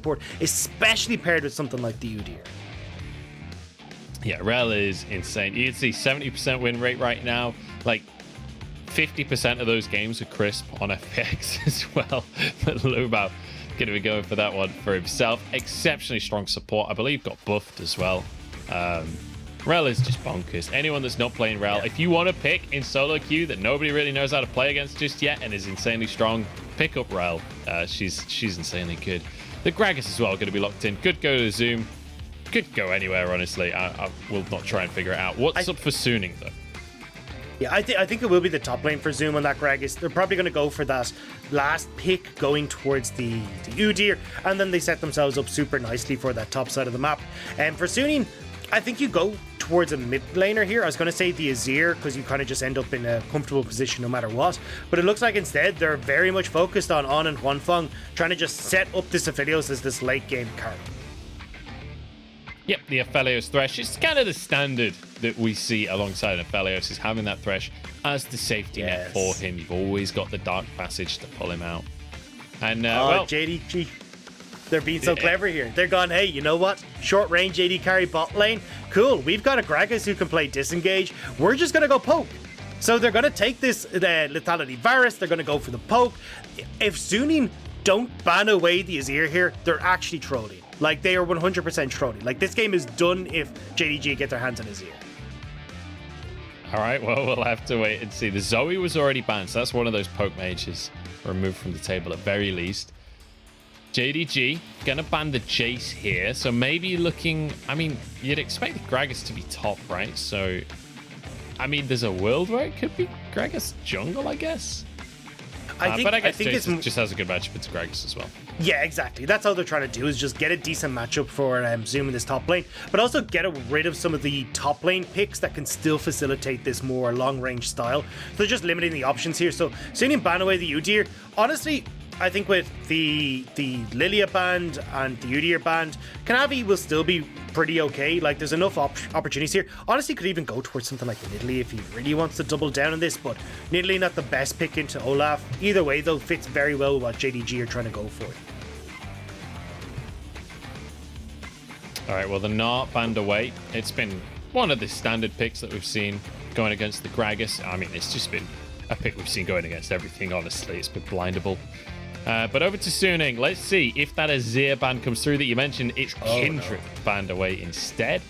support, especially paired with something like the Udyr. Yeah, Rell is insane. You can see 70% win rate right now. Like 50% of those games are crisp on FPX as well. But LvMao going to be going for that one for himself. Exceptionally strong support. I believe got buffed as well. Rell is just bonkers. Anyone that's not playing Rell, if you want to pick in solo queue that nobody really knows how to play against just yet and is insanely strong, pick up Rell. She's insanely good. The Gragas as well going to be locked in. Could go to Zoom. Could go anywhere, honestly. I will not try and figure it out. What's up for Suning, though? Yeah, I think it will be the top lane for Zoom on that Gragas. They're probably going to go for that last pick going towards the Udyr, and then they set themselves up super nicely for that top side of the map. And for Suning, I think you go towards a mid laner here. I was going to say the Azir, because you kind of just end up in a comfortable position no matter what. But it looks like instead they're very much focused on and Huanfeng, trying to just set up this Aphelios as this late game card. Yep, the Aphelios Thresh. It's kind of the standard that we see alongside Aphelios, is having that Thresh as the safety net for him. You've always got the Dark Passage to pull him out. And, well, JDG, they're being so clever here. They're gone, hey, you know what? Short range AD carry bot lane. Cool, we've got a Gragas who can play disengage. We're just going to go poke. So they're going to take this Lethality Varus. They're going to go for the poke. If Suning don't ban away the Azir here, they're actually trolling. Like, they are 100% trolling. Like, this game is done if JDG get their hands on Azir. All right, well, we'll have to wait and see. The Zoe was already banned, so that's one of those poke mages removed from the table at very least. JDG gonna ban the Jace here, so maybe looking... I mean, you'd expect Gragas to be top, right? So, I mean, there's a world where it could be Gragas jungle, I guess. But I guess Jace just has a good matchup into Gragas as well. Yeah, exactly. That's all they're trying to do, is just get a decent matchup for Zoom in this top lane, but also get rid of some of the top lane picks that can still facilitate this more long-range style. So they're just limiting the options here. So Suning ban away the Udyr. Honestly, I think with the Lilia band and the Udyr band, Kanavi will still be pretty okay. Like, there's enough opportunities here. Honestly, could even go towards something like Nidalee if he really wants to double down on this, but Nidalee not the best pick into Olaf. Either way, though, fits very well with what JDG are trying to go for. All right, well, the Gnar banned away. It's been one of the standard picks that we've seen going against the Gragas. I mean, it's just been a pick we've seen going against everything, honestly. It's been blindable. But over to Suning. Let's see if that Azir ban comes through that you mentioned. It's Kindred banned away instead.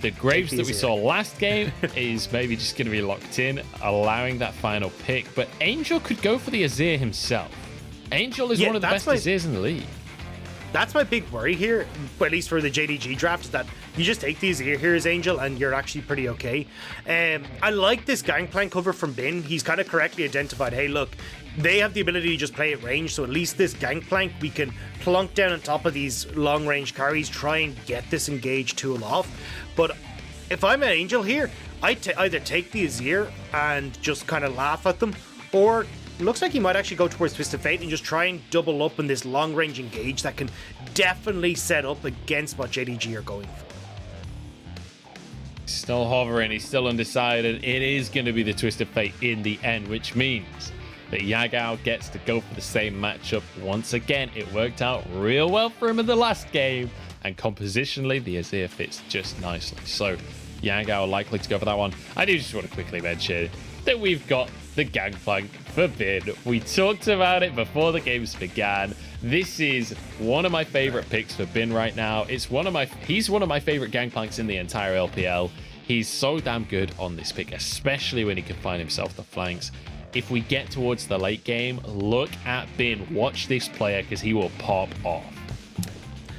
The Graves that we saw last game is maybe just going to be locked in, allowing that final pick. But Angel could go for the Azir himself. Angel is one of the best Azirs in the league. That's my big worry here, at least for the JDG draft, is that you just take these here as Angel and you're actually pretty okay. I like this Gangplank cover from Bin. He's kind of correctly identified, hey, look, they have the ability to just play at range, so at least this Gangplank, we can plunk down on top of these long-range carries, try and get this engage tool off. But if I'm an Angel here, I either take the Azir and just kind of laugh at them, or looks like he might actually go towards Twisted Fate and just try and double up in this long-range engage that can definitely set up against what JDG are going for. Still hovering, he's still undecided. It is going to be the Twisted Fate in the end, which means that Yagao gets to go for the same matchup once again. It worked out real well for him in the last game, and compositionally, the Azir fits just nicely. So Yagao likely to go for that one. I do just want to quickly mention that we've got the Gangplank for Bin. We talked about it before the games began. This is one of my favorite picks for Bin right now. He's one of my favorite Gangplanks in the entire LPL. He's so damn good on this pick, especially when he can find himself the flanks. If we get towards the late game, look at Bin. Watch this player, because he will pop off.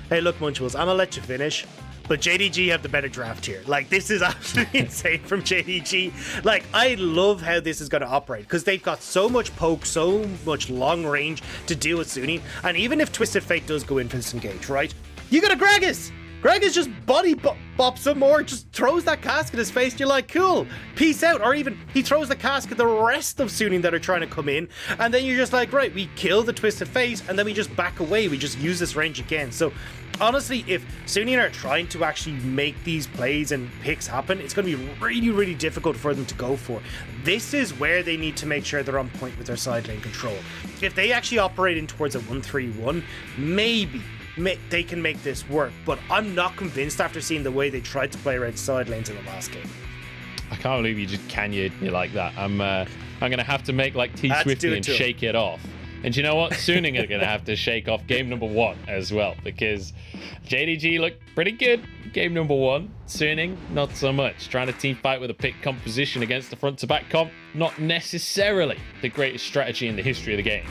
Hey, look, Munchwills, I'm gonna let you finish, but JDG have the better draft here. Like, this is absolutely insane from JDG. Like, I love how this is going to operate, because they've got so much poke, so much long range to deal with Suning. And even if Twisted Fate does go in for this engage, right? You got a Gragas! Gragas just body bops him, or just throws that cask in his face. And you're like, cool, peace out. Or even he throws the cask at the rest of Suning that are trying to come in. And then you're just like, right, we kill the Twisted Fate, and then we just back away. We just use this range again. So honestly, if Suning are trying to actually make these plays and picks happen, it's going to be really, really difficult for them to go for. This is where they need to make sure they're on point with their side lane control. If they actually operate in towards a 1-3-1, maybe they can make this work, but I'm not convinced after seeing the way they tried to play around side lanes in the last game. I can't believe you just canyon me like that. I'm gonna have to make like T Swifty and shake it off. And you know what? Suning are gonna have to shake off game number 1 as well, because JDG looked pretty good game number 1. Suning, not so much. Trying to team fight with a pick composition against the front to back comp, not necessarily the greatest strategy in the history of the game.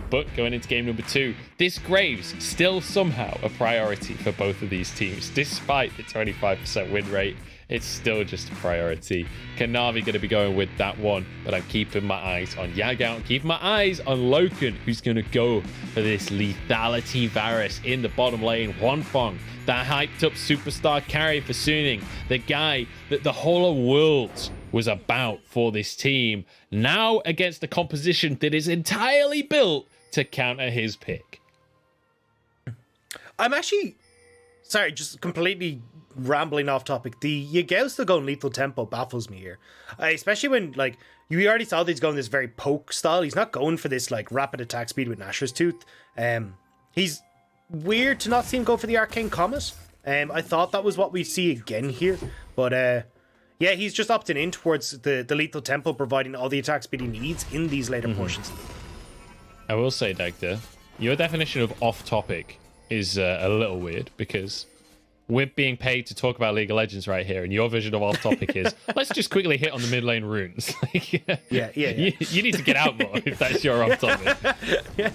But going into game number 2, this Graves still somehow a priority for both of these teams, despite the 25% win rate. It's still just a priority. Kanavi going to be going with that one, but I'm keeping my eyes on Yagao. I'm keeping my eyes on Loken, who's going to go for this lethality Varus in the bottom lane. Huanfeng, that hyped up superstar carry for Suning, the guy that the whole of Worlds was about for this team, now against a composition that is entirely built to counter his pick. I'm actually, sorry, just completely rambling off topic. The Yagao still going lethal tempo baffles me here, especially when, like, you already saw that he's going this very poke style. He's not going for this like rapid attack speed with Nashor's Tooth. He's weird to not see him go for the Arcane Comet. I thought that was what we see again here, but yeah, he's just opting in towards the lethal tempo, providing all the attack speed he needs in these later portions. I will say, Dagda, your definition of off topic is a little weird, because we're being paid to talk about League of Legends right here, and your vision of off topic is let's just quickly hit on the mid lane runes. Yeah. You need to get out more if that's your off topic. Yeah.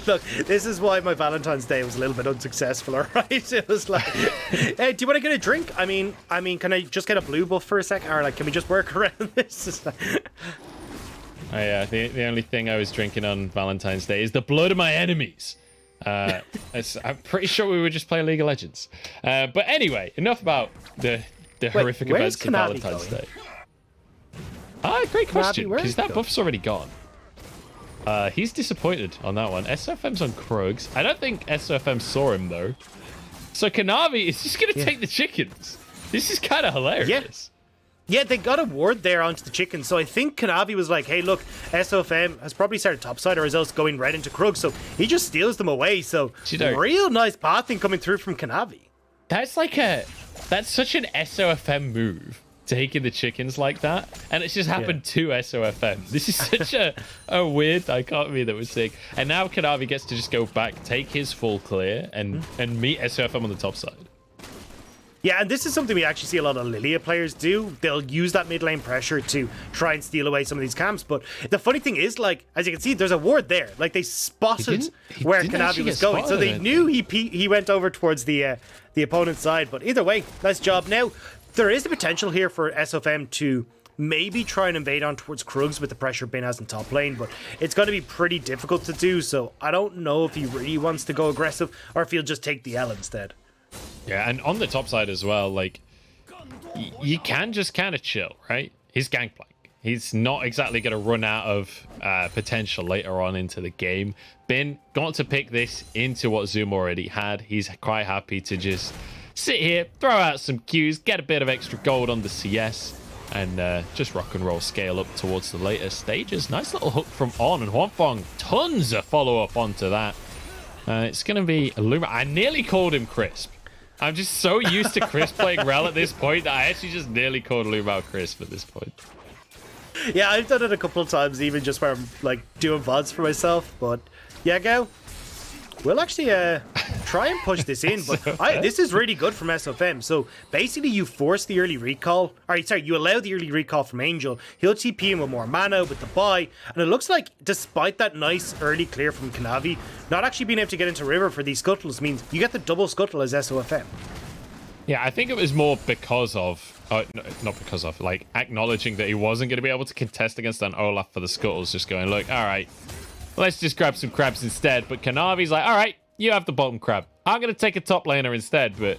Look, this is why my Valentine's Day was a little bit unsuccessful, all right? It was like, hey, do you want to get a drink? I mean, can I just get a blue buff for a second? Or like, can we just work around this? The only thing I was drinking on Valentine's Day is the blood of my enemies. I'm pretty sure we were just playing League of Legends. But anyway, enough about the horrific events of Valentine's Day. Great question, because that buff's already gone. He's disappointed on that one. SofM's on Krugs. I don't think SofM saw him, though. So Kanavi is just going to take the chickens. This is kind of hilarious. Yeah, they got a ward there onto the chicken, so I think Kanavi was like, hey, look, SofM has probably started topside or is else going right into Krug, so he just steals them away, so real nice pathing coming through from Kanavi. That's such an SofM move, taking the chickens like that, and it's just happened to SofM. This is such a weird dichotomy that we're seeing. And now Kanavi gets to just go back, take his full clear, and meet SofM on the top side. Yeah, and this is something we actually see a lot of Lilia players do. They'll use that mid lane pressure to try and steal away some of these camps. But the funny thing is, like, as you can see, there's a ward there. Like, they spotted where Kanavi was going. So they knew he went over towards the opponent's side. But either way, nice job. Now, there is the potential here for SofM to maybe try and invade on towards Krugs with the pressure Bin has in top lane. But it's going to be pretty difficult to do. So I don't know if he really wants to go aggressive or if he'll just take the L instead. Yeah, and on the top side as well, like, you can just kind of chill, right? He's Gangplank. He's not exactly going to run out of potential later on into the game. Bin got to pick this into what Zoom already had. He's quite happy to just sit here, throw out some Qs, get a bit of extra gold on the CS, and just rock and roll, scale up towards the later stages. Nice little hook from On, and Huanfeng, tons of follow-up onto that. It's going to be Illuma. I nearly called him Crisp. I'm just so used to Crisp playing Rell at this point that I actually just nearly called LvMao Crisp at this point. Yeah, I've done it a couple of times, even just where I'm like doing VODs for myself. But Yagao, we'll actually try and push this in. But this is really good from SofM. So basically, you force the early recall. You allow the early recall from Angel. He'll TP in with more mana with the buy. And it looks like, despite that nice early clear from Kanavi, not actually being able to get into River for these scuttles means you get the double scuttle as SofM. Yeah, I think it was more because of, not because of, like, acknowledging that he wasn't going to be able to contest against an Olaf for the scuttles, just going, look, all right, let's just grab some crabs instead. But Kanavi's like, all right, you have the bottom crab. I'm going to take a top laner instead. But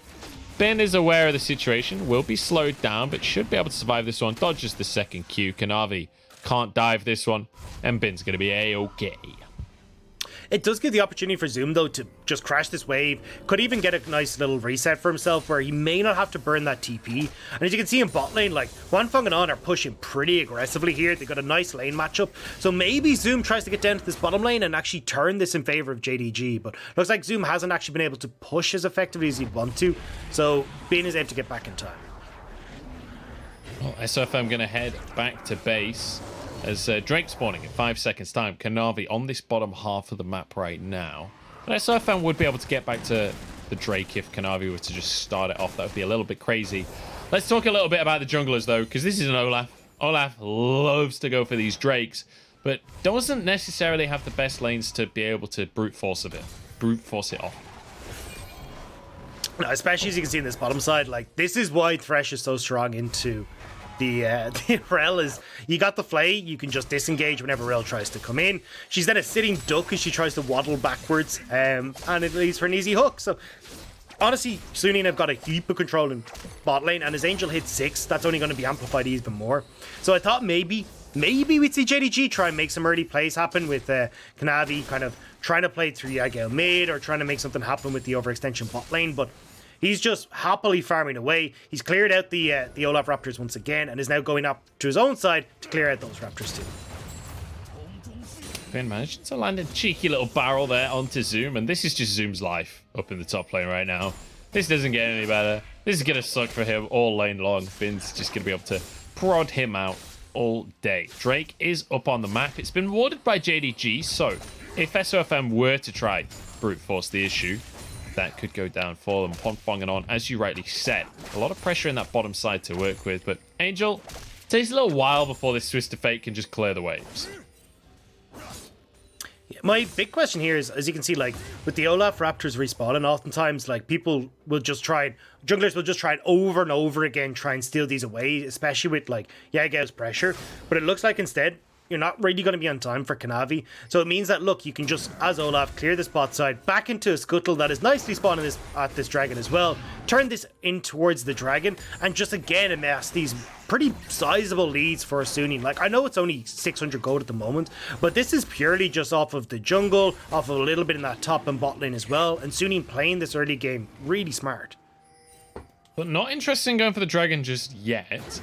Ben is aware of the situation, will be slowed down, but should be able to survive this one. Dodges the second Q. Kanavi can't dive this one, and Ben's going to be A-okay. It does give the opportunity for Zoom, though, to just crash this wave. Could even get a nice little reset for himself where he may not have to burn that TP. And as you can see in bot lane, like, Huanfeng and On are pushing pretty aggressively here. They got a nice lane matchup. So maybe Zoom tries to get down to this bottom lane and actually turn this in favor of JDG. But looks like Zoom hasn't actually been able to push as effectively as he'd want to. So Bean is able to get back in time. Well, SofM going to head back to base as Drake spawning in 5 seconds time. Kanavi on this bottom half of the map right now. But SofM would be able to get back to the Drake if Kanavi were to just start it off. That would be a little bit crazy. Let's talk a little bit about the junglers though, because this is an Olaf. Olaf loves to go for these Drakes, but doesn't necessarily have the best lanes to be able to brute force it off. No, especially as you can see in this bottom side, like, this is why Thresh is so strong into the Rell. Is you got the Flay, you can just disengage whenever Rell tries to come in. She's then a sitting duck as she tries to waddle backwards, and it leads for an easy hook. So honestly, Sunin have got a heap of control in bot lane, and his Angel hits 6. That's only going to be amplified even more. So I thought maybe we'd see JDG try and make some early plays happen with Kanavi kind of trying to play through Yagao mid or trying to make something happen with the overextension bot lane, but he's just happily farming away. He's cleared out the Olaf Raptors once again and is now going up to his own side to clear out those Raptors too. Ben managed to land a cheeky little barrel there onto Zoom, and this is just Zoom's life up in the top lane right now. This doesn't get any better. This is going to suck for him all lane long. Finn's just going to be able to prod him out all day. Drake is up on the map. It's been warded by JDG, so if SofM were to try brute force the issue, that could go down for them. Huanfeng and On, as you rightly said, a lot of pressure in that bottom side to work with, but Angel, it takes a little while before this Twist of Fate can just clear the waves. My big question here is, as you can see, like, with the Olaf Raptors respawning, oftentimes, like, junglers will just try it over and over again, try and steal these away, especially with, like, Yagao's pressure. But it looks like instead, you're not really going to be on time for Kanavi. So it means that, look, you can just, as Olaf, clear this bot side back into a scuttle that is nicely spawning at this dragon as well. Turn this in towards the dragon and just again amass these pretty sizable leads for Sunin. Like, I know it's only 600 gold at the moment, but this is purely just off of the jungle, off of a little bit in that top and bot lane as well. And Sunin playing this early game really smart. But not interested in going for the dragon just yet,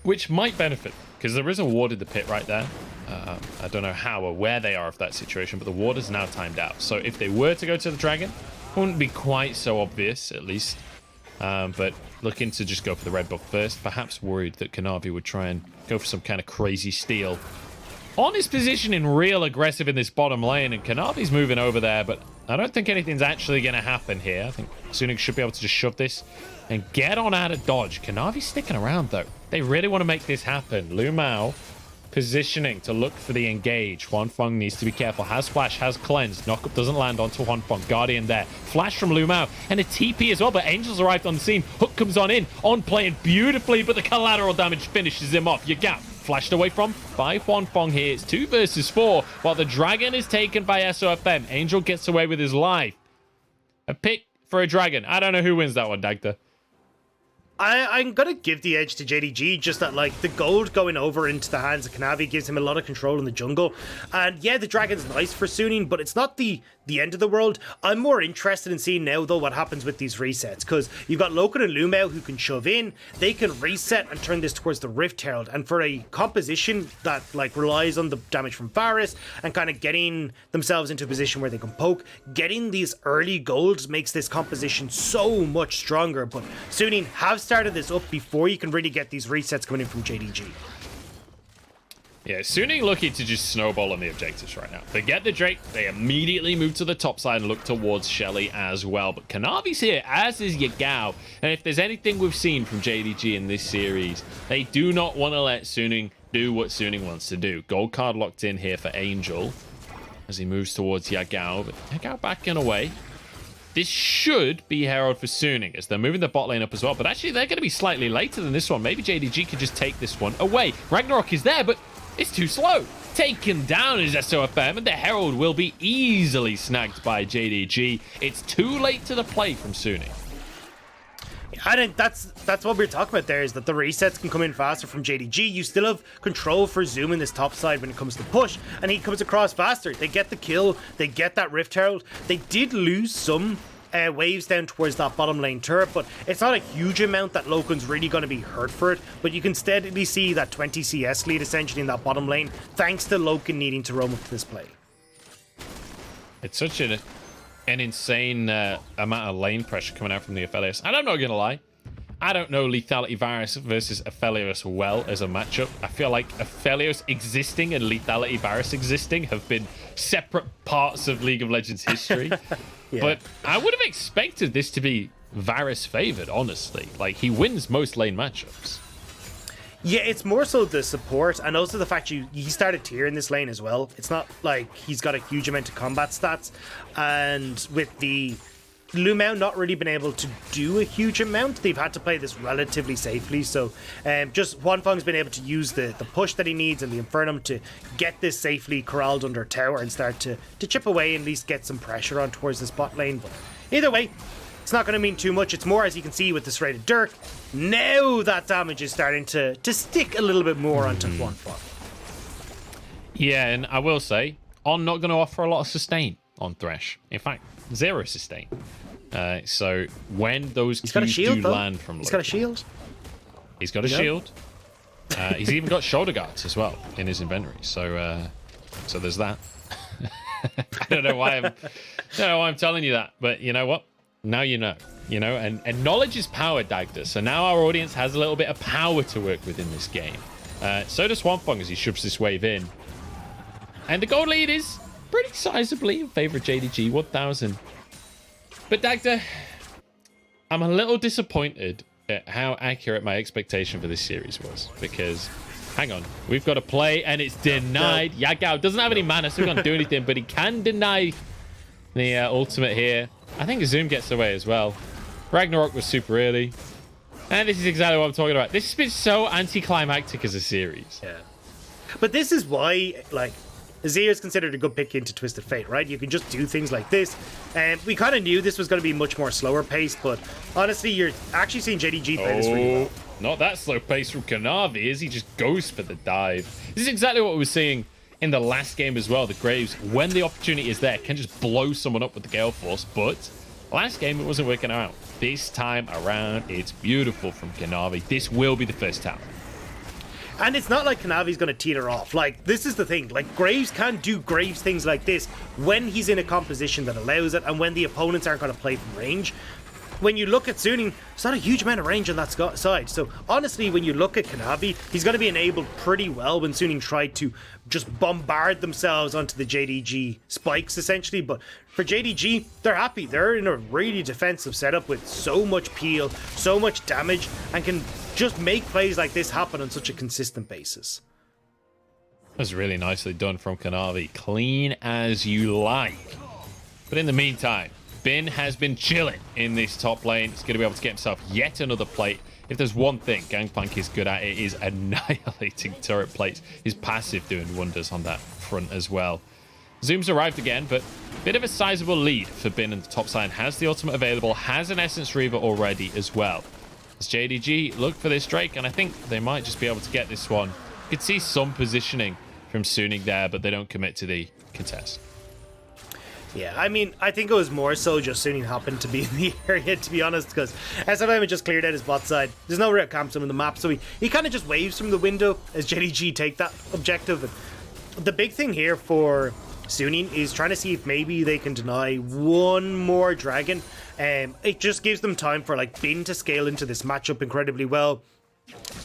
which might benefit, because there is a ward in the pit right there. I don't know how or where they are of that situation, but the ward is now timed out. So if they were to go to the dragon, it wouldn't be quite so obvious, at least. But looking to just go for the red buff first, perhaps worried that Kanavi would try and go for some kind of crazy steal. On his positioning, real aggressive in this bottom lane, and Kanavi's moving over there, but I don't think anything's actually going to happen here. I think Sunik should be able to just shove this and get on out of dodge. Kanavi's sticking around, though. They really want to make this happen. LvMao positioning to look for the engage. Huanfeng needs to be careful. Has flash, has cleanse. Knockup doesn't land onto Huanfeng. Guardian there. Flash from LvMao and a TP as well, but Angel's arrived on the scene. Hook comes on in. On playing beautifully, but the collateral damage finishes him off. Yagao flashed away from by Huanfeng here. It's 2 versus 4, while the dragon is taken by SofM. Angel gets away with his life. A pick for a dragon. I don't know who wins that one, Dagda. I'm going to give the edge to JDG, just that, like, the gold going over into the hands of Kanavi gives him a lot of control in the jungle. And yeah, the dragon's nice for Sunin, but it's not the end of the world. I'm more interested in seeing now, though, what happens with these resets, because you've got Loken and LvMao who can shove in, they can reset and turn this towards the Rift Herald. And for a composition that, like, relies on the damage from Varus and kind of getting themselves into a position where they can poke, getting these early golds makes this composition so much stronger. But Sunin have started this up before you can really get these resets coming in from JDG. Yeah, Suning looking to just snowball on the objectives right now. They get the Drake, they immediately move to the top side and look towards Shelly as well. But Kanavi's here, as is Yagao. And if there's anything we've seen from JDG in this series, they do not want to let Suning do what Suning wants to do. Gold card locked in here for Angel as he moves towards Yagao. But Yagao backing away. This should be Herald for Suning as they're moving the bot lane up as well. But actually, they're going to be slightly later than this one. Maybe JDG could just take this one away. Ragnarok is there, but it's too slow. Taken down is SofM, and the Herald will be easily snagged by JDG. It's too late to the play from Suning. I think that's what we're talking about there, is that the resets can come in faster from JDG. You still have control for Zoom in this top side when it comes to push, and he comes across faster. They get the kill, they get that Rift Herald. They did lose some waves down towards that bottom lane turret, but it's not a huge amount that Loken's really going to be hurt for it. But you can steadily see that 20 CS lead essentially in that bottom lane, thanks to Loken needing to roam up to this play. It's such an insane amount of lane pressure coming out from the Aphelios. And I'm not going to lie, I don't know Lethality Varus versus Aphelios well as a matchup. I feel like Aphelios existing and Lethality Varus existing have been separate parts of League of Legends history. Yeah. But I would have expected this to be Varus favored, honestly. Like, he wins most lane matchups. Yeah, it's more so the support, and also the fact he started tier in this lane as well. It's not like he's got a huge amount of combat stats, and with the LvMao not really been able to do a huge amount, they've had to play this relatively safely. So just Huanfeng's been able to use the push that he needs and the Infernum to get this safely corralled under tower and start to chip away and at least get some pressure on towards the bot lane. But either way, it's not going to mean too much. It's more, as you can see with this rated Dirk, now that damage is starting to stick a little bit more onto Huanfeng. Yeah, and I will say, I'm not going to offer a lot of sustain on Thresh. In fact, 0 sustain. So when those Qs do land from Loken... He's got a shield. He's got a shield. He's even got shoulder guards as well in his inventory. So so there's that. I don't know why I'm telling you that, but you know what? Now you know. You know, and knowledge is power, Dagda. So now our audience has a little bit of power to work with in this game. So does Huanfeng as he shoves this wave in. And the gold lead is pretty sizably in favor of JDG, 1,000. But Dagda, I'm a little disappointed at how accurate my expectation for this series was. Because, hang on, we've got a play and it's denied. Yagao doesn't have any mana, so he can't do anything, but he can deny the ultimate here. I think Zoom gets away as well. Ragnarok was super early. And this is exactly what I'm talking about. This has been so anticlimactic as a series. Yeah. But this is why, like, Azir is considered a good pick into Twisted Fate, right? You can just do things like this. And we kind of knew this was going to be much more slower paced, but honestly, you're actually seeing JDG play this really well. Not that slow pace from Kanavi, is he just goes for the dive. This is exactly what we were seeing in the last game as well. The Graves, when the opportunity is there, can just blow someone up with the Gale Force, but last game it wasn't working out. This time around, it's beautiful from Kanavi. This will be the first tower. And it's not like Kanavi's going to teeter off. Like, this is the thing. Like, Graves can do Graves things like this when he's in a composition that allows it and when the opponents aren't going to play from range. When you look at Suning, there's not a huge amount of range on that side. So, honestly, when you look at Kanavi, he's going to be enabled pretty well when Suning tried to just bombard themselves onto the JDG spikes, essentially. But for JDG, they're happy. They're in a really defensive setup with so much peel, so much damage, and can just make plays like this happen on such a consistent basis. That's really nicely done from Kanavi. Clean as you like. But in the meantime, Bin has been chilling in this top lane. He's going to be able to get himself yet another plate. If there's one thing Gangplank is good at, it is annihilating turret plates. His passive doing wonders on that front as well. Zoom's arrived again, but a bit of a sizable lead for Bin in the top side. Has the ultimate available, has an Essence Reaver already as well. As JDG look for this Drake, and I think they might just be able to get this one. You could see some positioning from Suning there, but they don't commit to the contest. Yeah, I mean, I think it was more so just Suning happened to be in the area, to be honest, because SofM had just cleared out his bot side. There's no real camps on the map, so he kind of just waves from the window as JDG take that objective. And the big thing here for Suning is trying to see if maybe they can deny one more dragon. It just gives them time for like Bin to scale into this matchup incredibly well.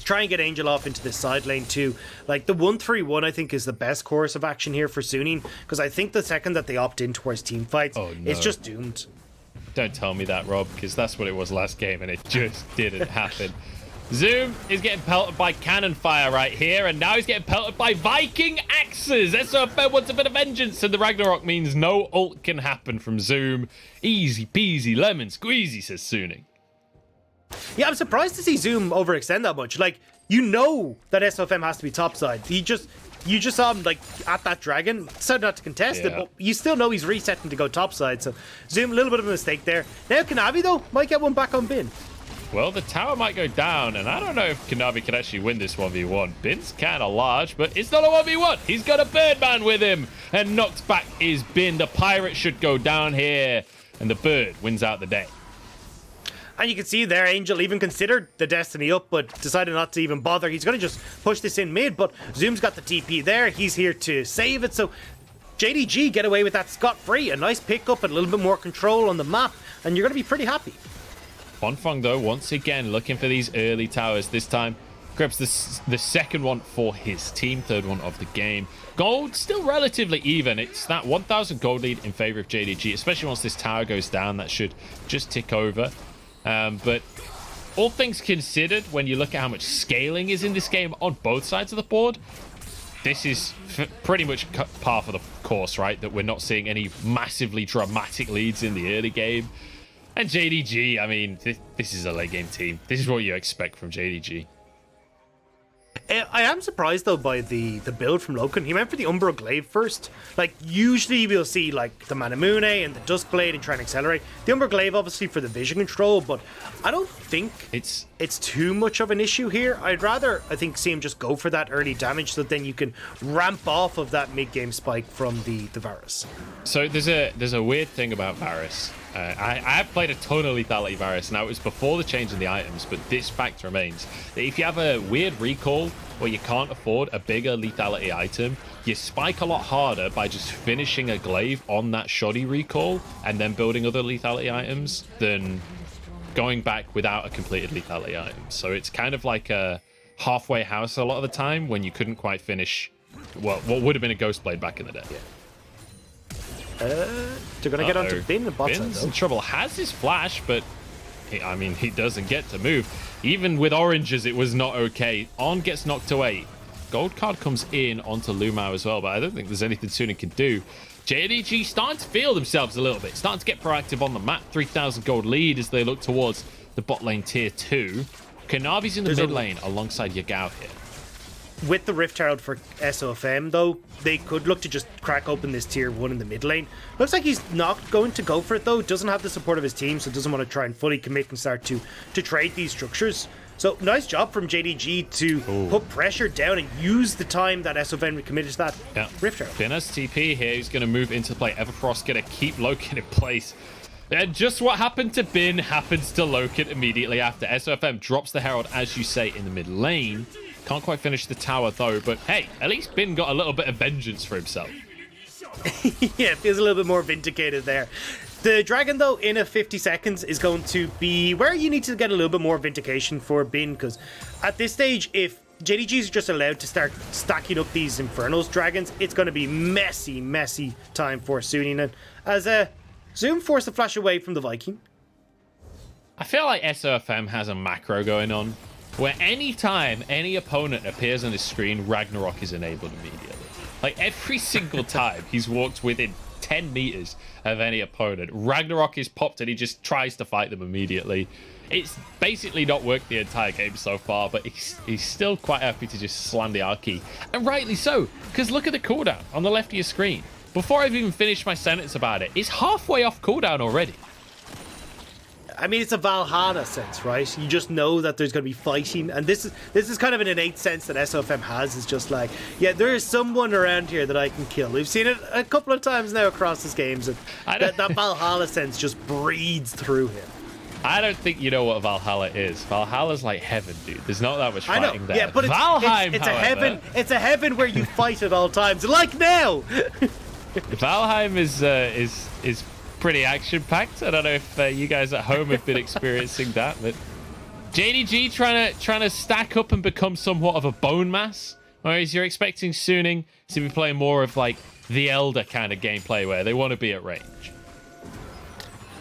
Try and get Angel off into this side lane too. Like the 1-3-1 I think is the best course of action here for Suning, because I think the second that they opt in towards team fights, it's just doomed. Don't tell me that, Rob, because that's what it was last game and it just didn't happen. Zoom is getting pelted by cannon fire right here, and now he's getting pelted by Viking axes. SofM wants a bit of vengeance, and the Ragnarok means no ult can happen from Zoom. Easy peasy lemon squeezy, says Suning. Yeah, I'm surprised to see Zoom overextend that much. Like, you know that SofM has to be topside. You just saw him like at that dragon, decided not to contest it, but you still know he's resetting to go topside. So Zoom, a little bit of a mistake there. Now Kanavi though might get one back on Bin. well, the tower might go down, and I don't know if Kanavi can actually win this 1v1. Bin's kind of large, but it's not a 1v1. He's got a Birdman with him, and knocked back is Bin. The pirate should go down here, and the bird wins out the day. And you can see there, Angel even considered the Destiny up, but decided not to even bother. He's going to just push this in mid, but Zoom's got the TP there. He's here to save it, so JDG get away with that scot-free. A nice pickup and a little bit more control on the map, and you're going to be pretty happy. Huanfeng, though, once again, looking for these early towers. This time, grabs the second one for his team, third one of the game. Gold still relatively even. It's that 1,000 gold lead in favor of JDG, especially once this tower goes down. That should just tick over. But all things considered, when you look at how much scaling is in this game on both sides of the board, this is pretty much par for the course, right? That we're not seeing any massively dramatic leads in the early game. And JDG, I mean, this is a late game team. This is what you expect from JDG. I am surprised though by the build from Loken. He went for the Umbral Glaive first. Like usually we'll see like the Manamune and the Duskblade and try and accelerate. The Umbral Glaive obviously for the vision control, but I don't think it's too much of an issue here. I'd rather, I think, see him just go for that early damage so that then you can ramp off of that mid game spike from the Varus. So there's a weird thing about Varus. I have played a ton of lethality Varus. Now, it was before the change in the items, but this fact remains that if you have a weird recall where you can't afford a bigger lethality item, you spike a lot harder by just finishing a glaive on that shoddy recall and then building other lethality items than going back without a completed lethality item. So it's kind of like a halfway house a lot of the time when you couldn't quite finish what would have been a Ghost Blade back in the day. Yeah. They're going to get onto Bin and bot side, Bin's though. in trouble. Has his flash, but he doesn't get to move. Even with oranges, it was not okay. On gets knocked away. Gold card comes in onto LvMao as well, but I don't think there's anything Suning can do. JDG starting to feel themselves a little bit, starting to get proactive on the map. 3,000 gold lead as they look towards the bot lane tier 2. Kanavi's in the mid lane alongside Yagao here. With the Rift Herald for SofM, though, they could look to just crack open this tier 1 in the mid lane. Looks like he's not going to go for it, though. Doesn't have the support of his team, so doesn't want to try and fully commit and start to trade these structures. So, nice job from JDG to put pressure down and use the time that SofM committed to that Rift Herald. Bin has TP here. He's going to move into play. Everfrost going to keep Loken in place. And just what happened to Bin happens to Loken immediately after. SofM drops the Herald, as you say, in the mid lane. Can't quite finish the tower, though. But, hey, at least Bin got a little bit of vengeance for himself. Yeah, feels a little bit more vindicated there. The Dragon, though, in a 50 seconds is going to be where you need to get a little bit more vindication for Bin, because at this stage, if JDG is just allowed to start stacking up these Infernals Dragons, it's going to be messy time for Suning. And as Zoom forced the flash away from the Viking. I feel like SofM has a macro going on, where anytime any opponent appears on the screen, Ragnarok is enabled immediately. Like every single time he's walked within 10 meters of any opponent, Ragnarok is popped and he just tries to fight them immediately. It's basically not worked the entire game so far, but he's still quite happy to just slam the R key. And rightly so, because look at the cooldown on the left of your screen. Before I've even finished my sentence about it, it's halfway off cooldown already. I mean, it's a Valhalla sense, right? You just know that there's going to be fighting, and this is kind of an innate sense that SofM has. It's just like, yeah, there is someone around here that I can kill. We've seen it a couple of times now across his games, and that Valhalla sense just breathes through him. I don't think you know what Valhalla is. Valhalla's like heaven, dude. There's not that much fighting there. Yeah, but Valheim, it's a heaven. It's a heaven where you fight at all times, like now. Valheim is pretty action-packed. I don't know if you guys at home have been experiencing that, but JDG trying to stack up and become somewhat of a bone mass, whereas you're expecting Suning to be playing more of like the Elder kind of gameplay where they want to be at range.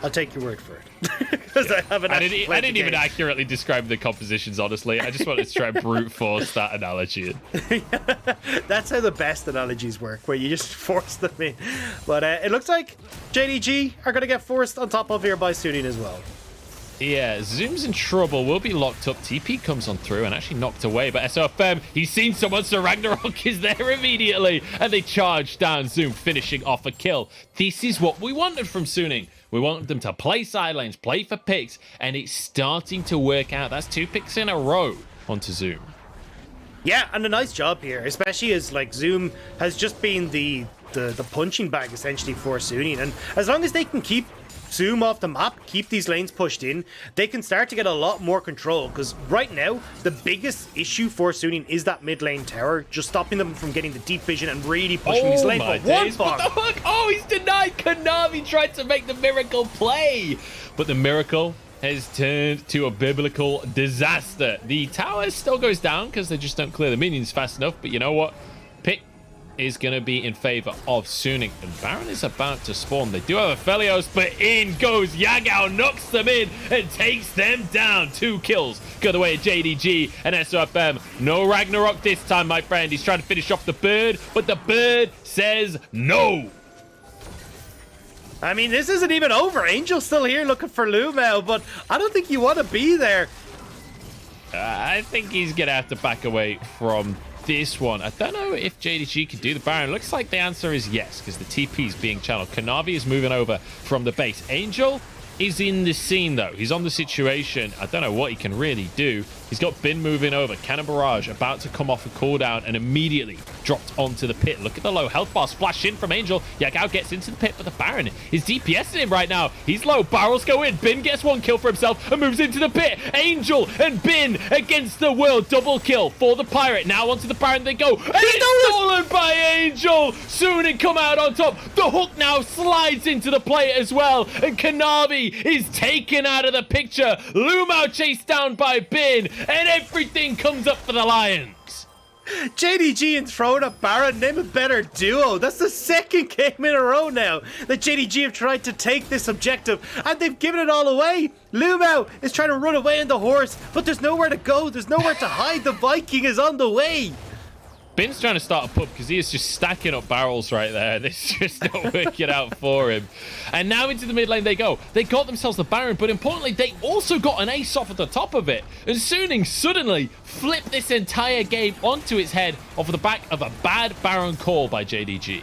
I'll take your word for it. Because I didn't even accurately describe the compositions, honestly. I just wanted to try and brute force that analogy in. That's how the best analogies work, where you just force them in. But it looks like JDG are going to get forced on top of here by Suning as well. Yeah, Zoom's in trouble. Will be locked up. TP comes on through and actually knocked away. But SofM, he's seen someone, so Ragnarok is there immediately. And they charge down. Zoom finishing off a kill. This is what we wanted from Suning. We want them to play side lanes, play for picks, and it's starting to work out. That's 2 picks in a row onto Zoom. Yeah, and a nice job here, especially as like Zoom has just been the punching bag essentially for Sunni. And as long as they can keep Zoom off the map, keep these lanes pushed in, they can start to get a lot more control, because right now the biggest issue for Sunni is that mid lane tower, just stopping them from getting the deep vision and really pushing these lanes. But what the fuck? Oh, he's denied. Kanavi tried to make the miracle play, but the miracle has turned to a biblical disaster. The tower still goes down because they just don't clear the minions fast enough, but you know what? Pick is going to be in favor of Sunni, and Baron is about to spawn. They do have Aphelios, but in goes Yagao, knocks them in and takes them down. 2 kills go the way of JDG and SofM. No Ragnarok this time, my friend. He's trying to finish off the bird, but the bird says no. I mean, this isn't even over. Angel's still here looking for LvMao, but I don't think you want to be there. I think he's going to have to back away from this one. I don't know if JDG can do the Baron. Looks like the answer is yes, because the TP is being channeled. Kanavi is moving over from the base. Angel is in the scene, though. He's on the situation. I don't know what he can really do. He's got Bin moving over. Cannon Barrage about to come off a cooldown and immediately dropped onto the pit. Look at the low health bar. Splash in from Angel. Yagao gets into the pit, but the Baron is DPSing him right now. He's low. Barrels go in. Bin gets 1 kill for himself and moves into the pit. Angel and Bin against the world. Double kill for the Pirate. Now onto the Baron they go. And it's stolen by Angel. Soon it come out on top. The hook now slides into the plate as well. And Kanavi is taken out of the picture. LvMao chased down by Bin. And everything comes up for the Lions. JDG and throwing up Baron, name a better duo. That's the second game in a row now that JDG have tried to take this objective, and they've given it all away. LvMao is trying to run away on the horse, but there's nowhere to go. There's nowhere to hide. The Viking is on the way. Bin's trying to start a pub because he is just stacking up barrels right there. This is just not working out for him. And now into the mid lane they go. They got themselves the Baron, but importantly, they also got an ace off at the top of it. And Suning suddenly flipped this entire game onto its head off of the back of a bad Baron call by JDG.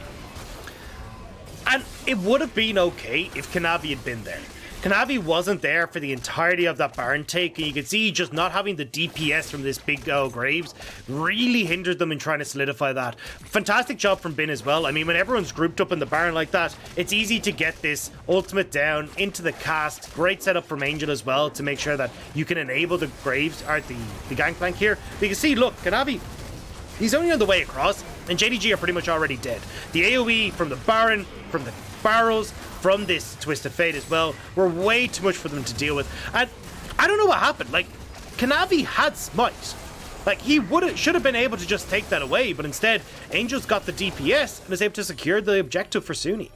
And it would have been okay if Kanavi had been there. Kanavi wasn't there for the entirety of that Baron take, and you can see just not having the DPS from this big Graves really hindered them in trying to solidify that. Fantastic job from Bin as well. I mean, when everyone's grouped up in the Baron like that, it's easy to get this ultimate down into the cast. Great setup from Angel as well to make sure that you can enable the Graves, or the Gangplank here. But you can see, look, Kanavi, he's only on the way across, and JDG are pretty much already dead. The AoE from the Baron, from the Barrows, from this Twisted Fate as well, were way too much for them to deal with. And I don't know what happened. Like, Kanavi had Smite. Like, he should have been able to just take that away, but instead, Angel's got the DPS and is able to secure the objective for Sunni.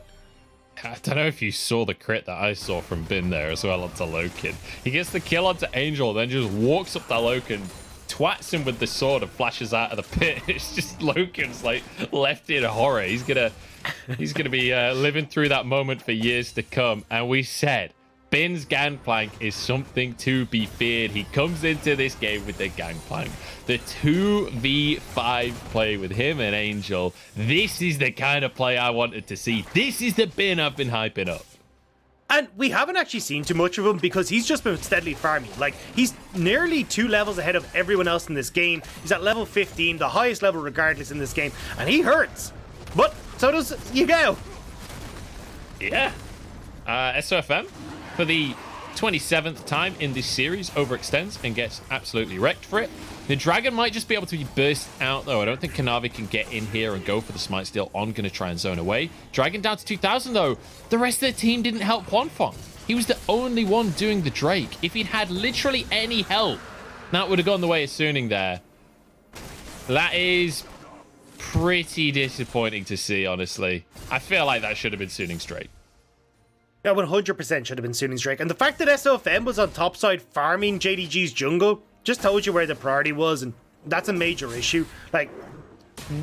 I don't know if you saw the crit that I saw from Bin there as well onto Loken. He gets the kill onto Angel, then just walks up to Loken, twats him with the sword and flashes out of the pit. It's just Loken's like left in horror. He's gonna be living through that moment for years to come. And we said Bin's Gangplank is something to be feared. He comes into this game with the Gangplank, the 2v5 play with him and Angel. This is the kind of play I wanted to see. This is the Bin I've been hyping up. And we haven't actually seen too much of him because he's just been steadily farming. Like, he's nearly 2 levels ahead of everyone else in this game. He's at level 15, the highest level regardless in this game, and he hurts. But so does Yagao. Yeah. SofM, for the 27th time in this series, overextends and gets absolutely wrecked for it. The Dragon might just be able to be burst out, though. I don't think Kanavi can get in here and go for the Smite Steal on. Going to try and zone away. Dragon down to 2,000, though. The rest of the team didn't help Huanfeng. He was the only one doing the Drake. If he'd had literally any help, that would have gone the way of Suning there. That is pretty disappointing to see, honestly. I feel like that should have been Suning's Drake. Yeah, 100% should have been Suning's Drake. And the fact that SofM was on top side farming JDG's jungle just told you where the priority was, and that's a major issue. Like,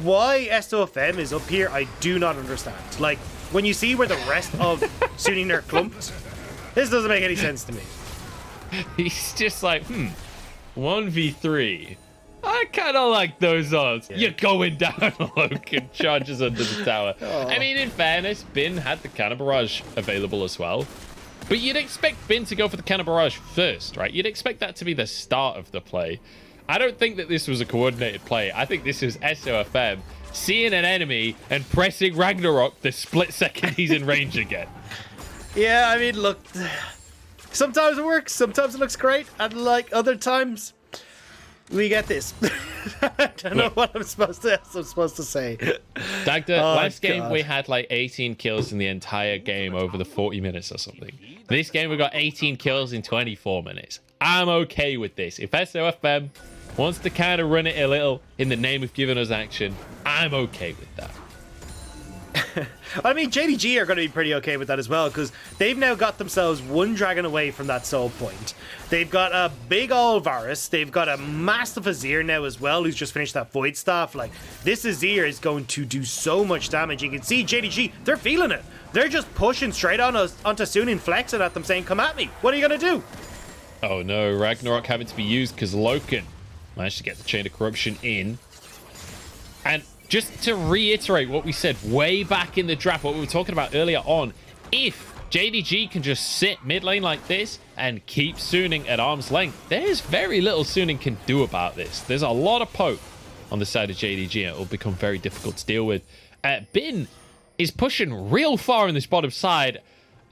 why SofM is up here, I do not understand. Like, when you see where the rest of Suning are clumped, this doesn't make any sense to me. He's just like, 1v3. I kind of like those odds. Yeah. You're going down, Loken charges under the tower. Oh. I mean, in fairness, Bin had the Cannon Barrage available as well. But you'd expect Bin to go for the Cannon Barrage first, right? You'd expect that to be the start of the play. I don't think that this was a coordinated play. I think this was SofM seeing an enemy and pressing Ragnarok the split second he's in range again. Yeah, I mean, look, sometimes it works, sometimes it looks great, and like other times, we get this. I don't know what I'm supposed to say. Dagda, last game we had like 18 kills in the entire game over the 40 minutes or something. This game we got 18 kills in 24 minutes. I'm okay with this. If SofM wants to kind of run it a little in the name of giving us action, I'm okay with that. I mean, JDG are going to be pretty okay with that as well, because they've now got themselves one dragon away from that soul point. They've got a big old Varus. They've got a massive Azir now as well, who's just finished that Void Staff. Like, this Azir is going to do so much damage. You can see JDG, they're feeling it. They're just pushing straight on us, onto Sunin, flexing at them, saying, come at me. What are you going to do? Oh no, Ragnarok having to be used because Loken managed to get the Chain of Corruption in. And just to reiterate what we said way back in the draft, what we were talking about earlier on, if JDG can just sit mid lane like this and keep Suning at arm's length, there's very little Suning can do about this. There's a lot of poke on the side of JDG, and it will become very difficult to deal with. Bin is pushing real far in this bottom side,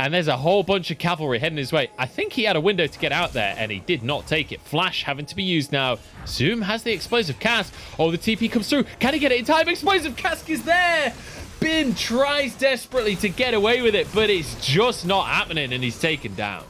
and there's a whole bunch of cavalry heading his way. I think he had a window to get out there, and he did not take it. Flash having to be used now. Zoom has the explosive cast. Oh, the TP comes through. Can he get it in time? Explosive cast is there. Bin tries desperately to get away with it, but it's just not happening, and he's taken down.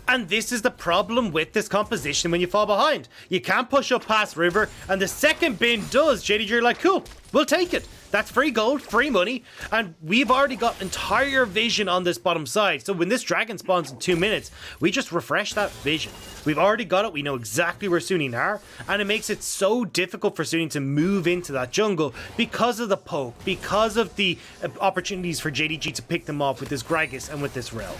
And this is the problem with this composition when you fall behind. You can't push up past river, and the second Bin does, JDG are like, cool, we'll take it. That's free gold, free money, and we've already got entire vision on this bottom side. So when this dragon spawns in 2 minutes, we just refresh that vision. We've already got it, we know exactly where Suning are, and it makes it so difficult for Suning to move into that jungle because of the poke, because of the opportunities for JDG to pick them off with this Gragas and with this Rell.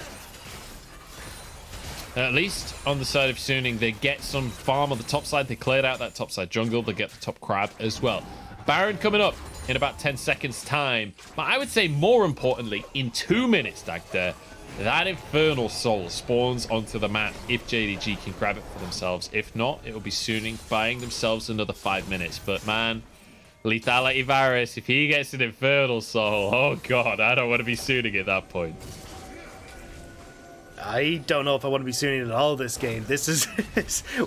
At least on the side of Suning, they get some farm on the top side. They cleared out that top side jungle. They get the top crab as well. Baron coming up in about 10 seconds time. But I would say more importantly, in 2 minutes, Dagda, that Infernal Soul spawns onto the map if JDG can grab it for themselves. If not, it will be Suning buying themselves another 5 minutes. But man, Lethality Varus, if he gets an Infernal Soul, oh god, I don't want to be Suning at that point. I don't know if I want to be Suning at all this game. This is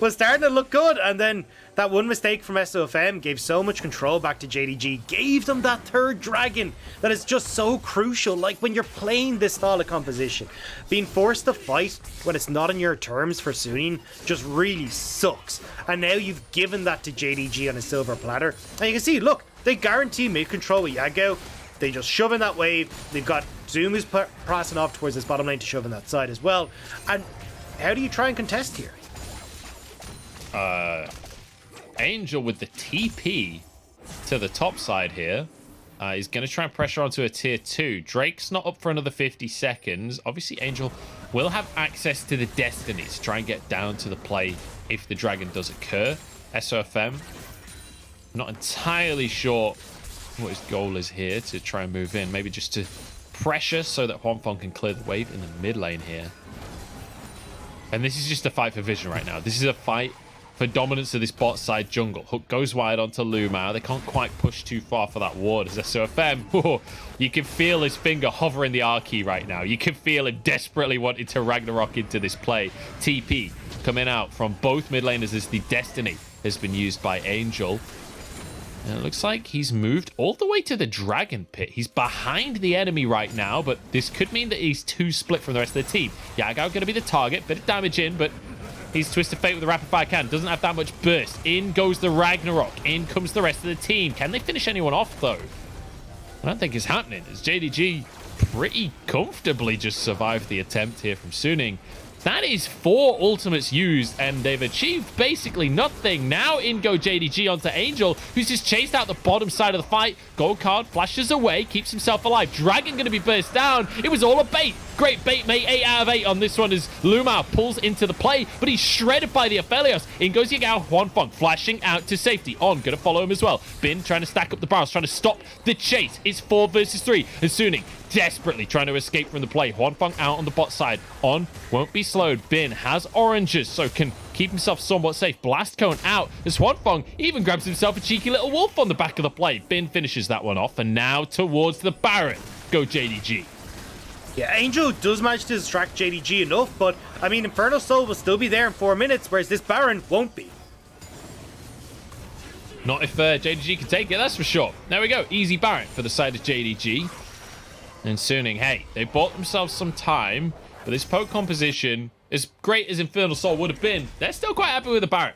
was starting to look good, and then that one mistake from SofM gave so much control back to JDG, gave them that third dragon that is just so crucial. Like when you're playing this style of composition, being forced to fight when it's not on your terms for Suning just really sucks. And now you've given that to JDG on a silver platter, and you can see, look, they guarantee mid control with Yagao. They just shove in that wave. They've got Zoom who's passing off towards this bottom lane to shove in that side as well. And how do you try and contest here? Angel with the TP to the top side here. He's going to try and pressure onto a tier 2. Drake's not up for another 50 seconds. Obviously, Angel will have access to the Destiny to try and get down to the play if the dragon does occur. SofM, not entirely sure what his goal is here to try and move in. Maybe just to pressure so that Huanfeng can clear the wave in the mid lane here. And this is just a fight for vision right now. This is a fight for dominance of this bot side jungle. Hook goes wide onto LvMao. They can't quite push too far for that ward. As SofM, you can feel his finger hovering the R key right now. You can feel him desperately wanting to Ragnarok into this play. TP coming out from both mid laners as the Destiny has been used by Angel. And it looks like he's moved all the way to the Dragon Pit. He's behind the enemy right now, but this could mean that he's too split from the rest of the team. Yagao going to be the target. Bit of damage in, but he's Twisted Fate with a rapid fire cannon. Doesn't have that much burst. In goes the Ragnarok. In comes the rest of the team. Can they finish anyone off, though? I don't think it's happening, as JDG pretty comfortably just survived the attempt here from Suning. That is 4 ultimates used, and they've achieved basically nothing. Now in go JDG onto Angel, who's just chased out the bottom side of the fight. Gold card flashes away, keeps himself alive. Dragon going to be burst down. It was all a bait. Great bait, mate. 8 out of 8 on this one as LvMao pulls into the play, but he's shredded by the Aphelios. In goes Yagao. Huanfeng flashing out to safety. On, gonna follow him as well. Bin trying to stack up the barrels, trying to stop the chase. It's 4 versus 3. And Suning desperately trying to escape from the play. Huanfeng out on the bot side. On, won't be slowed. Bin has oranges, so can keep himself somewhat safe. Blast cone out as Huanfeng even grabs himself a cheeky little wolf on the back of the play. Bin finishes that one off, and now towards the Baron. Go JDG. Yeah, Angel does manage to distract JDG enough, but I mean, Infernal Soul will still be there in 4 minutes, whereas this Baron won't be. Not if JDG can take it, that's for sure. There we go. Easy Baron for the side of JDG. And Suning, hey, they bought themselves some time, but this poke composition, as great as Infernal Soul would have been, they're still quite happy with the Baron.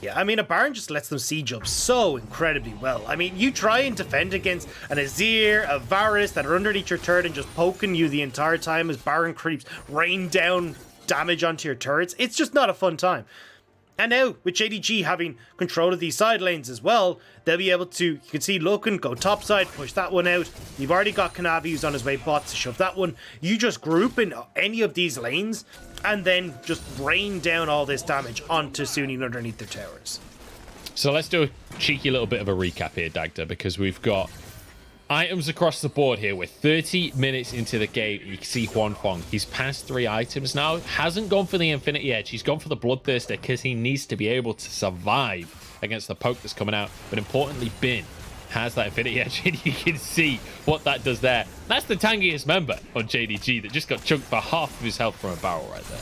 Yeah, I mean, a Baron just lets them siege up so incredibly well. I mean, you try and defend against an Azir, a Varus that are underneath your turret and just poking you the entire time as Baron creeps rain down damage onto your turrets. It's just not a fun time. And now, with JDG having control of these side lanes as well, they'll be able to, you can see Loken go topside, push that one out. You've already got Kanavi who's on his way bot to shove that one. You just group in any of these lanes and then just rain down all this damage onto Suning underneath their towers. So let's do a cheeky little bit of a recap here, Dagda, because we've got items across the board here. We're 30 minutes into the game. You can see Huanfeng. He's passed 3 items now. Hasn't gone for the Infinity Edge. He's gone for the Bloodthirster because he needs to be able to survive against the poke that's coming out. But importantly, Bin has that Infinity Edge, and you can see what that does there. That's the tankiest member on JDG that just got chunked for half of his health from a barrel right there.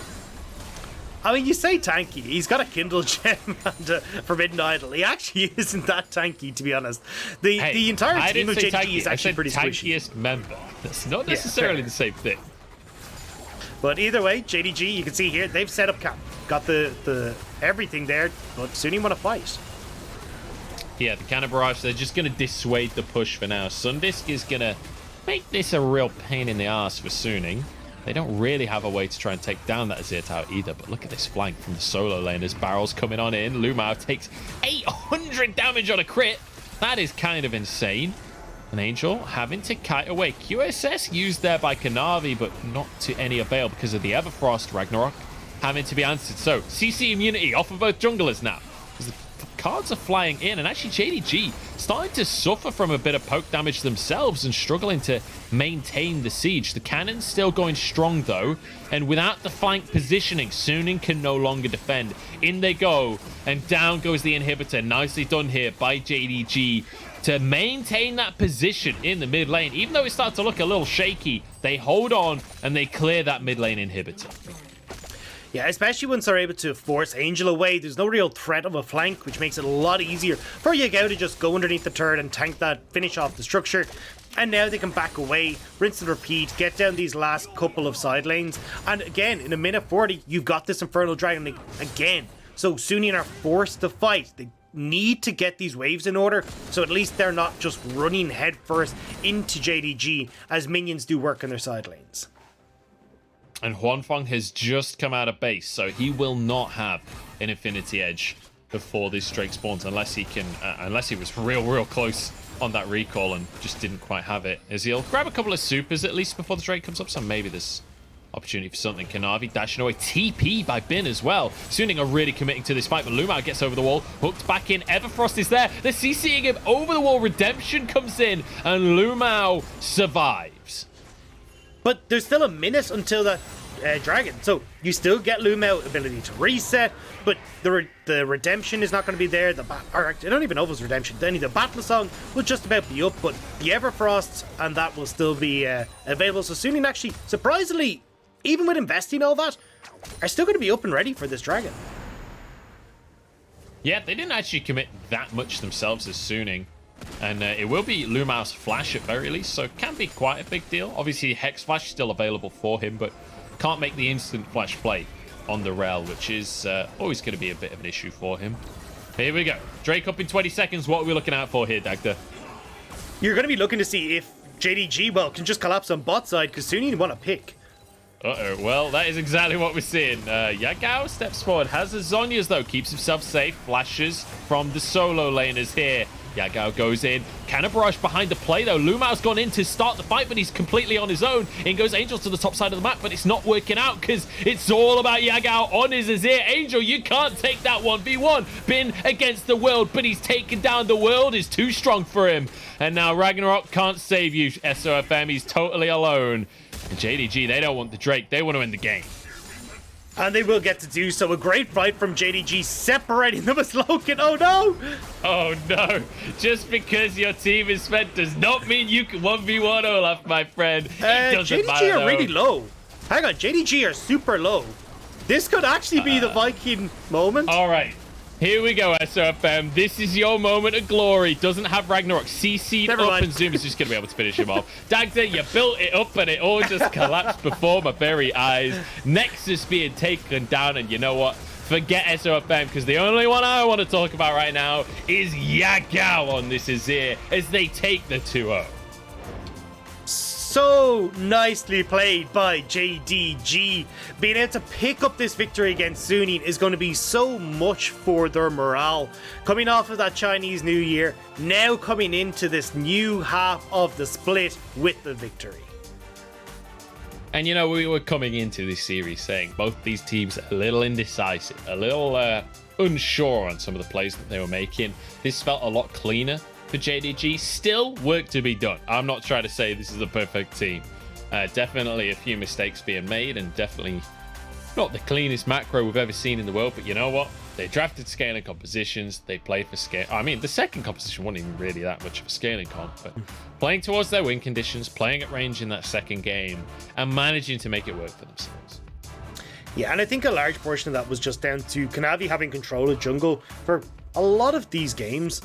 I mean, you say tanky. He's got a Kindle Gem and a Forbidden Idol. He actually isn't that tanky, to be honest. The entire team of JDG tanky. is actually pretty squishy. Tankiest member. That's not necessarily the same thing. But either way, JDG, you can see here, they've set up camp. Got the everything there, but Suning want to fight. Yeah, the Cannon Barrage, they're just going to dissuade the push for now. Sundisk is going to make this a real pain in the ass for Suning. They don't really have a way to try and take down that Azir tower either, but look at this flank from the solo lane as Barrel's coming on in. LvMao takes 800 damage on a crit. That is kind of insane. An Angel having to kite away. QSS used there by Kanavi, but not to any avail because of the Everfrost. Ragnarok having to be answered. So, CC immunity off of both junglers now. The cards are flying in, and actually JDG starting to suffer from a bit of poke damage themselves and struggling to maintain the siege. The cannon's still going strong though, and without the flank positioning, Suning can no longer defend. In they go, and down goes the inhibitor. Nicely done here by JDG to maintain that position in the mid lane. Even though it starts to look a little shaky, they hold on and they clear that mid lane inhibitor. Yeah, especially once they're able to force Angel away. There's no real threat of a flank, which makes it a lot easier for Yagao to just go underneath the turret and tank that, finish off the structure. And now they can back away, rinse and repeat, get down these last couple of side lanes. And again, in a minute 40, you've got this Infernal Dragon again. So Suning are forced to fight. They need to get these waves in order, so at least they're not just running headfirst into JDG as minions do work on their side lanes. And Huanfeng has just come out of base, so he will not have an Infinity Edge before this Drake spawns, unless he can, unless he was real close on that recall and just didn't quite have it. As he'll grab a couple of supers at least before the Drake comes up, so maybe there's opportunity for something. Kanavi dashing away, TP by Bin as well. Suning are really committing to this fight, but LvMao gets over the wall, hooked back in. Everfrost is there. They're CCing him over the wall. Redemption comes in, and LvMao survives. But there's still a minute until that dragon, so you still get LvMao ability to reset, but the redemption is not going to be there. I don't even know if it was redemption. Then the battle song will just about be up, but the Everfrost and that will still be available. So Suning actually, surprisingly, even with investing all that, are still going to be up and ready for this dragon. Yeah, they didn't actually commit that much themselves as Suning. And it will be LvMao's flash at very least, so it can be quite a big deal. Obviously, Hex Flash still available for him, but can't make the instant flash play on the Rell, which is always going to be a bit of an issue for him. Here we go. Drake up in 20 seconds. What are we looking out for here, Dagda? You're going to be looking to see if JDG, well, can just collapse on bot side, because Suning want to pick. Uh-oh. Well, that is exactly what we're seeing. Yagao steps forward, has the Zhonya's though, keeps himself safe, flashes from the solo laners here. Yagao goes in. Kind of barrage behind the play, though. LvMao's gone in to start the fight, but he's completely on his own. In goes Angel to the top side of the map, but it's not working out because it's all about Yagao on his Azir. Angel, you can't take that 1v1. Been against the world, but he's taken down. The world is too strong for him. And now Ragnarok can't save you, SofM. He's totally alone. And JDG, they don't want the Drake. They want to win the game. And they will get to do so. A great fight from JDG, separating them as Loken. Oh, no! Oh, no. Just because your team is spent does not mean you can 1v1 Olaf, my friend. JDG are really low. Hang on, JDG are super low. This could actually be the Viking moment. All right. Here we go, SofM. This is your moment of glory. Doesn't have Ragnarok CC'd up, and Zoom is just going to be able to finish him off. Dagda, you built it up, and it all just collapsed before my very eyes. Nexus being taken down, and you know what? Forget SofM, because the only one I want to talk about right now is Yagao on this Azir as they take the 2-0. So nicely played by JDG. Being able to pick up this victory against Suning is going to be so much for their morale. Coming off of that Chinese New Year, now coming into this new half of the split with the victory. And you know, we were coming into this series saying both these teams a little indecisive, a little unsure on some of the plays that they were making. This felt a lot cleaner for JDG. Still work to be done. I'm not trying to say this is a perfect team. Definitely a few mistakes being made, and definitely not the cleanest macro we've ever seen in the world. But you know what? They drafted scaling compositions. They played for scale. I mean, the second composition wasn't even really that much of a scaling comp, but playing towards their win conditions, playing at range in that second game, and managing to make it work for themselves. Yeah, and I think a large portion of that was just down to Kanavi having control of jungle for a lot of these games.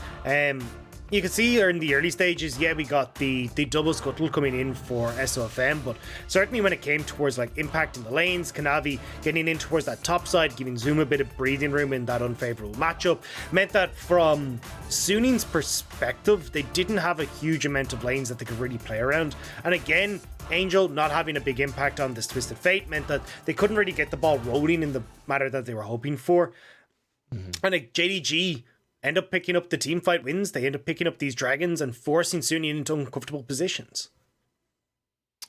You can see in the early stages, yeah, we got the double scuttle coming in for SofM, but certainly when it came towards like impacting the lanes, Kanavi getting in towards that top side, giving Zoom a bit of breathing room in that unfavorable matchup, meant that from Suning's perspective, they didn't have a huge amount of lanes that they could really play around. And again, Angel not having a big impact on this Twisted Fate meant that they couldn't really get the ball rolling in the manner that they were hoping for. And like JDG end up picking up the team fight wins. They end up picking up these dragons and forcing Suning into uncomfortable positions.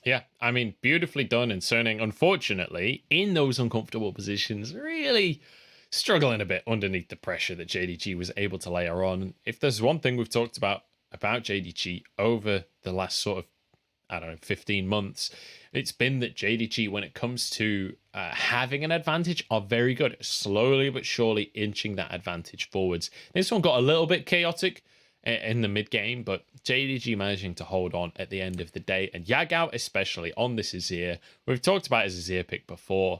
Yeah, I mean, beautifully done. And Suning, unfortunately, in those uncomfortable positions, really struggling a bit underneath the pressure that JDG was able to layer on. If there's one thing we've talked about JDG over the last sort of, I don't know, 15 months, it's been that JDG, when it comes to having an advantage, are very good at slowly but surely inching that advantage forwards. This one got a little bit chaotic in the mid game, but JDG managing to hold on at the end of the day. And Yagao, especially on this Azir, we've talked about his Azir pick before.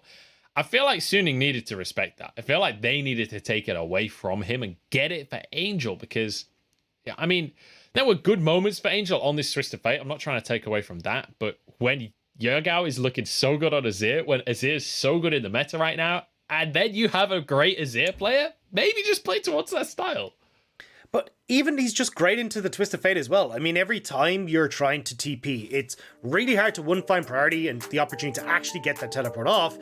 I feel like Suning needed to respect that. I feel like they needed to take it away from him and get it for Angel, because, yeah, I mean, there were good moments for Angel on this Twisted Fate. I'm not trying to take away from that, but when Yagao is looking so good on Azir, when Azir is so good in the meta right now, and then you have a great Azir player, maybe just play towards that style. But even he's just great into the Twisted Fate as well. I mean, every time you're trying to TP, it's really hard to find priority and the opportunity to actually get that teleport off.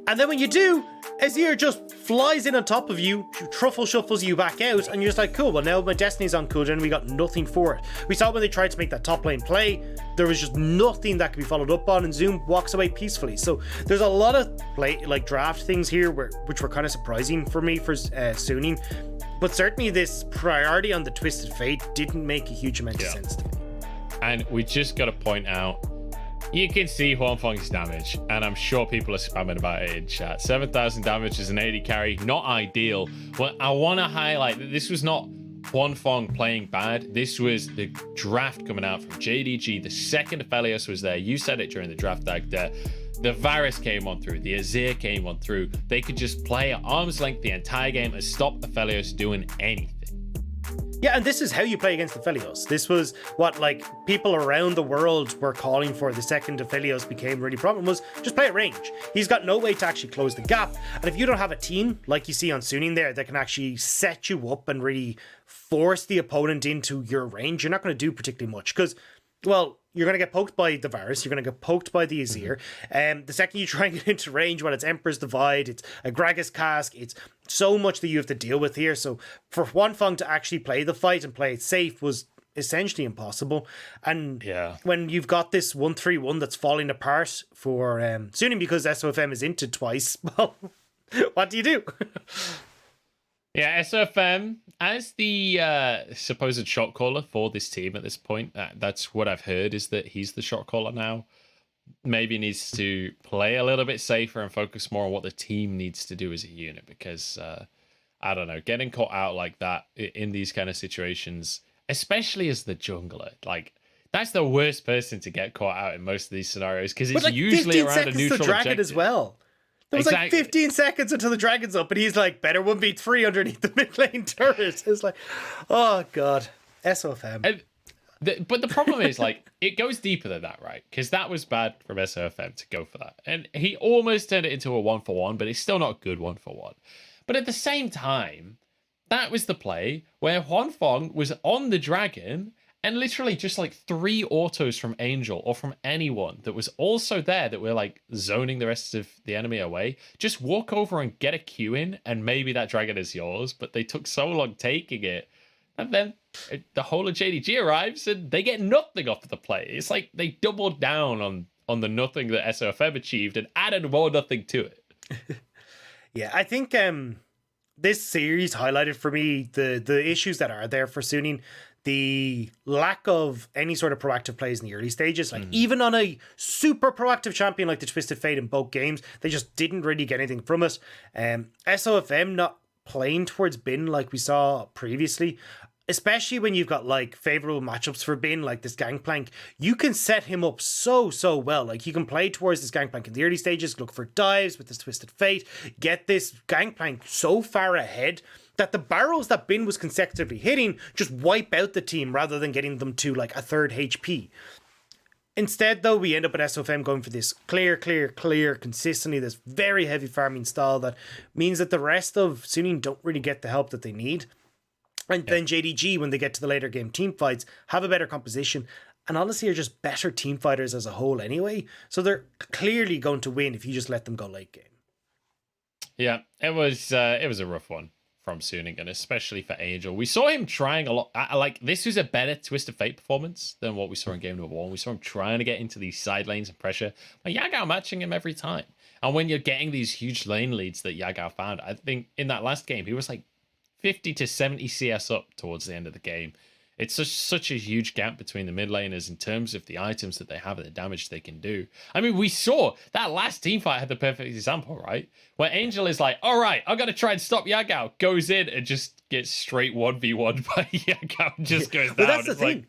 And then when you do, Azir just flies in on top of you, truffle shuffles you back out, and you're just like, cool, well now my Destiny's on cooldown and we got nothing for it. We saw when they tried to make that top lane play, there was just nothing that could be followed up on, and Zoom walks away peacefully. So there's a lot of draft things here which were kind of surprising for me for Suning. But certainly this priority on the Twisted Fate didn't make a huge amount of sense to me. And we just got to point out, you can see Huanfeng's damage, and I'm sure people are spamming about it in chat. 7,000 damage as an AD carry, not ideal. But I want to highlight that this was not Huanfeng playing bad. This was the draft coming out from JDG. The second Aphelios was there. You said it during the draft, Dagda. The Varus came on through. The Azir came on through. They could just play at arm's length the entire game and stop Aphelios doing anything. Yeah, and this is how you play against Aphelios. This was what people around the world were calling for the second Aphelios became really problem, was just play at range. He's got no way to actually close the gap. And if you don't have a team like you see on Suning there that can actually set you up and really force the opponent into your range, you're not going to do particularly much. Because, well, you're going to get poked by the Varus, you're going to get poked by the Azir. The second you try and get into range, well, it's Emperor's Divide, it's a Gragas cask, it's so much that you have to deal with here. So for Huanfeng to actually play the fight and play it safe was essentially impossible. And when you've got this 1-3-1 that's falling apart for Suning because SofM is into twice, well, what do you do? Yeah, SofM, as the supposed shot caller for this team at this point, that's what I've heard, is that he's the shot caller now. Maybe needs to play a little bit safer and focus more on what the team needs to do as a unit, because, I don't know, getting caught out like that in these kind of situations, especially as the jungler, like, that's the worst person to get caught out in most of these scenarios, because it's like usually around a neutral dragon as well. There was like 15 seconds until the dragon's up, and he's like, better 1v3 underneath the mid lane turret. It's like, oh god, SofM. But the problem is, like, it goes deeper than that, right? Because that was bad from SofM to go for that. And he almost turned it into a 1-for-1, but it's still not a good 1-for-1. But at the same time, that was the play where Huanfeng was on the dragon and literally just like 3 autos from Angel or from anyone that was also there that were like zoning the rest of the enemy away. Just walk over and get a Q in and maybe that dragon is yours. But they took so long taking it. And then the whole of JDG arrives and they get nothing off of the play. It's like they doubled down on the nothing that SofM achieved and added more nothing to it. Yeah, I think this series highlighted for me the issues that are there for Suning. The lack of any sort of proactive plays in the early stages, like even on a super proactive champion like the Twisted Fate in both games, they just didn't really get anything from it. SofM not playing towards Bin like we saw previously, especially when you've got like favorable matchups for Bin, like this Gangplank, you can set him up so well. Like you can play towards this Gangplank in the early stages, look for dives with this Twisted Fate, get this Gangplank so far ahead that the barrels that Bin was consecutively hitting just wipe out the team rather than getting them to like a third HP. Instead, though, we end up at SofM going for this clear, consistently, this very heavy farming style that means that the rest of Suning don't really get the help that they need. And then JDG, when they get to the later game team fights, have a better composition and honestly are just better team fighters as a whole anyway. So they're clearly going to win if you just let them go late game. Yeah, it was a rough one from Suning, and especially for Angel. We saw him trying a lot. Like, this was a better Twisted Fate performance than what we saw in game number 1. We saw him trying to get into these side lanes and pressure. But Yagao matching him every time. And when you're getting these huge lane leads that Yagao found, I think in that last game, he was like 50 to 70 CS up towards the end of the game. It's such a huge gap between the mid laners in terms of the items that they have and the damage they can do. I mean, we saw that last team fight had the perfect example, right? Where Angel is like, all right, I've got to try and stop Yagao. Goes in and just gets straight 1v1 by Yagao and just goes down. But that's the thing.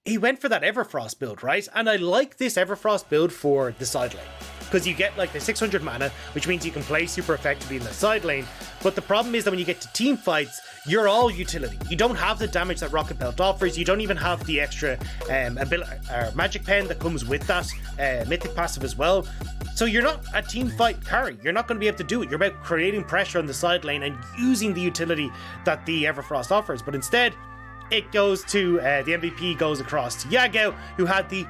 He went for that Everfrost build, right? And I like this Everfrost build for the side lane, because you get like the 600 mana, which means you can play super effectively in the side lane. But the problem is that when you get to team fights, you're all utility. You don't have the damage that Rocket Belt offers. You don't even have the extra magic pen that comes with that mythic passive as well. So you're not a team fight carry. You're not going to be able to do it. You're about creating pressure on the side lane and using the utility that the Everfrost offers. But instead, it goes to the MVP goes across to Yagao, who had the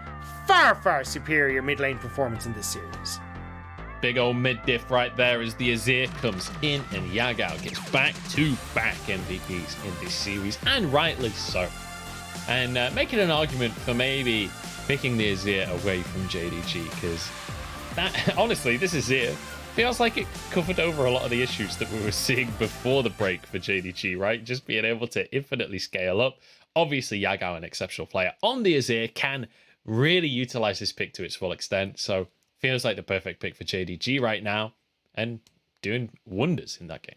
far superior mid lane performance in this series. Big old mid diff right there as the Azir comes in and Yagao gets back-to-back MVPs in this series, and rightly so. And making an argument for maybe picking the Azir away from JDG, because that honestly, this Azir feels like it covered over a lot of the issues that we were seeing before the break for JDG, right? Just being able to infinitely scale up. Obviously, Yagao, an exceptional player on the Azir, can really utilize this pick to its full extent. So feels like the perfect pick for JDG right now and doing wonders in that game.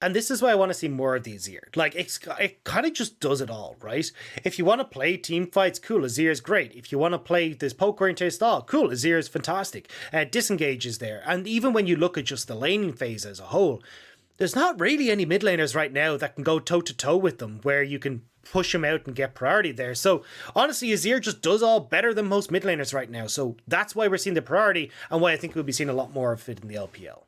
And this is why I want to see more of the Azir. Like, it kind of just does it all, right? If you want to play team fights, cool, Azir is great. If you want to play this poke-oriented style, cool, Azir is fantastic. Disengage is there. And even when you look at just the laning phase as a whole, there's not really any mid laners right now that can go toe-to-toe with them, where you can push him out and get priority there. So honestly, Azir just does all better than most mid laners right now. So that's why we're seeing the priority and why I think we'll be seeing a lot more of it in the LPL.